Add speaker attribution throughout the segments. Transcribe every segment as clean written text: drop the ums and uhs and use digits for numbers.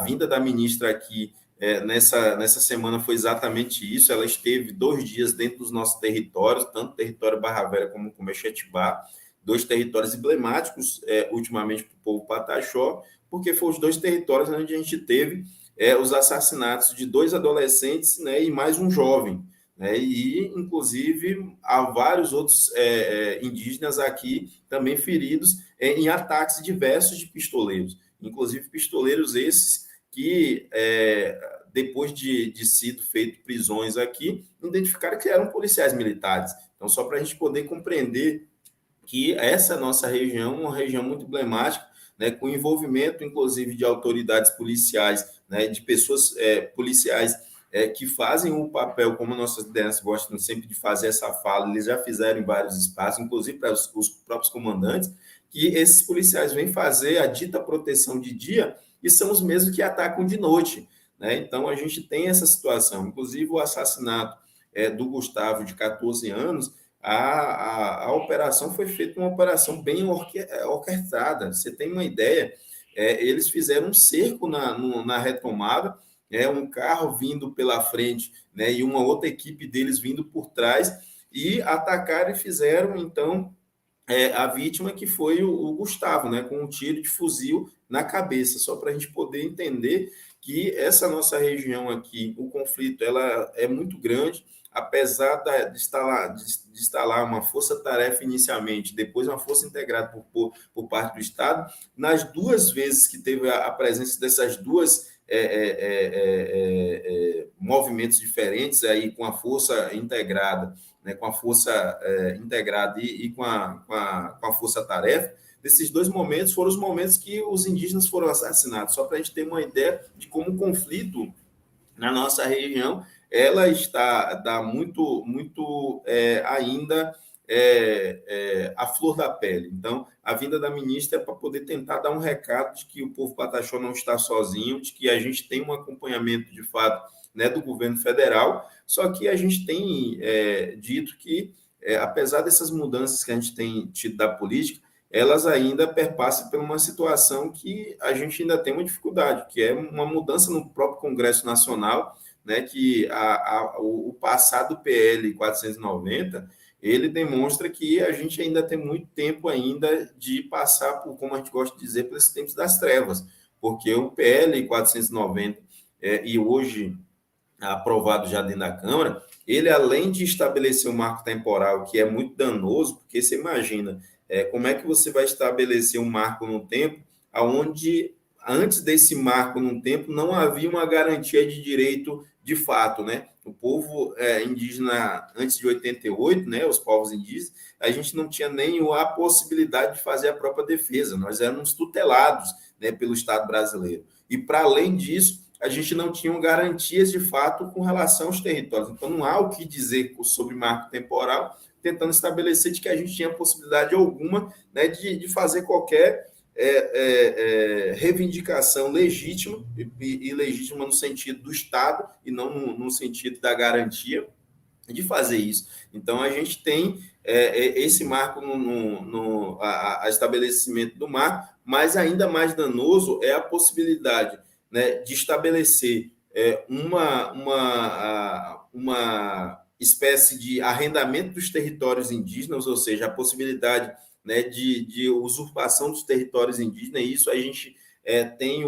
Speaker 1: vinda da ministra aqui nessa semana foi exatamente isso. Ela esteve 2 dias dentro dos nossos territórios, tanto o território Barra Velha como o Comexetibá, 2 territórios emblemáticos ultimamente para o povo pataxó, porque foram os 2 territórios onde a gente teve os assassinatos de 2 adolescentes, né, e mais um jovem. Né, e, inclusive, há vários outros indígenas aqui também feridos em ataques diversos de pistoleiros, inclusive pistoleiros esses que, depois de sido feito prisões aqui, identificaram que eram policiais militares. Então, só para a gente poder compreender que essa nossa região é uma região muito emblemática, né, com envolvimento, inclusive, de autoridades policiais, né, de pessoas policiais que fazem o papel, como nossas lideranças gostam sempre de fazer essa fala, eles já fizeram em vários espaços, inclusive para os próprios comandantes, que esses policiais vêm fazer a dita proteção de dia e são os mesmos que atacam de noite. Né? Então, a gente tem essa situação. Inclusive, o assassinato do Gustavo, de 14 anos, a operação foi feita uma operação bem orquestrada. Você tem uma ideia, eles fizeram um cerco na retomada, um carro vindo pela frente, né, e uma outra equipe deles vindo por trás, e atacaram e fizeram, então, a vítima, que foi o Gustavo, né, com um tiro de fuzil na cabeça, só para a gente poder entender que essa nossa região aqui, o conflito ela é muito grande, apesar de instalar uma força-tarefa inicialmente, depois uma força integrada por parte do Estado, nas 2 vezes que teve a presença dessas 2 movimentos diferentes, aí com a força integrada, né, com a força integrada e com a força-tarefa, desses 2 momentos foram os momentos que os indígenas foram assassinados, só para a gente ter uma ideia de como o conflito na nossa região ela está muito ainda à flor da pele. Então, a vinda da ministra é para poder tentar dar um recado de que o povo pataxó não está sozinho, de que a gente tem um acompanhamento, de fato, né, do governo federal, só que a gente tem dito que, apesar dessas mudanças que a gente tem tido da política, elas ainda perpassam por uma situação que a gente ainda tem uma dificuldade, que é uma mudança no próprio Congresso Nacional, né, que o passado PL 490, ele demonstra que a gente ainda tem muito tempo ainda de passar por, como a gente gosta de dizer, por esses tempos das trevas, porque o PL 490, e hoje aprovado já dentro da Câmara, ele, além de estabelecer um marco temporal, que é muito danoso, porque você imagina, como é que você vai estabelecer um marco no tempo onde, antes desse marco no tempo, não havia uma garantia de direito de fato, né? O povo indígena, antes de 88, né, os povos indígenas, a gente não tinha nem a possibilidade de fazer a própria defesa, nós éramos tutelados, né, pelo Estado brasileiro. E, para além disso, a gente não tinha garantias de fato com relação aos territórios. Então, não há o que dizer sobre marco temporal, tentando estabelecer de que a gente tinha possibilidade alguma, né, de fazer qualquer reivindicação legítima, e legítima no sentido do Estado e não no sentido da garantia de fazer isso. Então, a gente tem esse marco a estabelecimento do marco, mas ainda mais danoso é a possibilidade, né, de estabelecer uma espécie de arrendamento dos territórios indígenas, ou seja, a possibilidade, né, de usurpação dos territórios indígenas, e isso a gente tem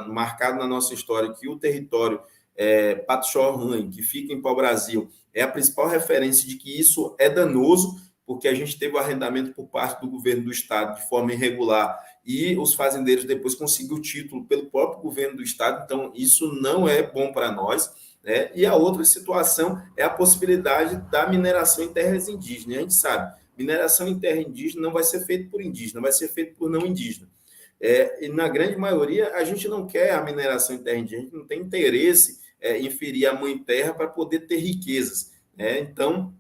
Speaker 1: marcado na nossa história que o território Pataxó-Ranhe, que fica em pau-brasil, é a principal referência de que isso é danoso, porque a gente teve o arrendamento por parte do governo do Estado de forma irregular e os fazendeiros depois conseguiram o título pelo próprio governo do Estado, então isso não é bom para nós. Né? E a outra situação é a possibilidade da mineração em terras indígenas. A gente sabe, mineração em terra indígena não vai ser feita por indígena, vai ser feita por não indígena. E na grande maioria, a gente não quer a mineração em terra indígena, a gente não tem interesse em ferir a mãe terra para poder ter riquezas. Né? Então,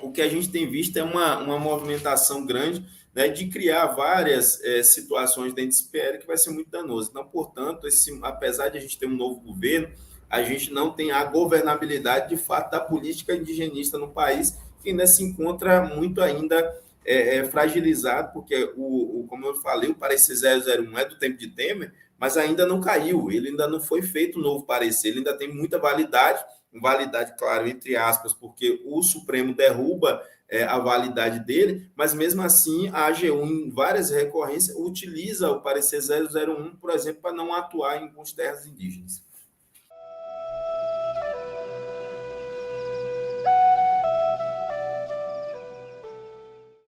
Speaker 1: o que a gente tem visto é uma movimentação grande, né, de criar várias situações dentro desse PL que vai ser muito danoso. Então, portanto, apesar de a gente ter um novo governo, a gente não tem a governabilidade, de fato, da política indigenista no país, que ainda se encontra muito ainda fragilizado, porque, como eu falei, o parecer 001 é do tempo de Temer, mas ainda não caiu, ele ainda não foi feito um novo parecer, ele ainda tem muita validade, claro, entre aspas, porque o Supremo derruba a validade dele, mas mesmo assim a AGU, em várias recorrências, utiliza o parecer 001, por exemplo, para não atuar em algumas terras indígenas.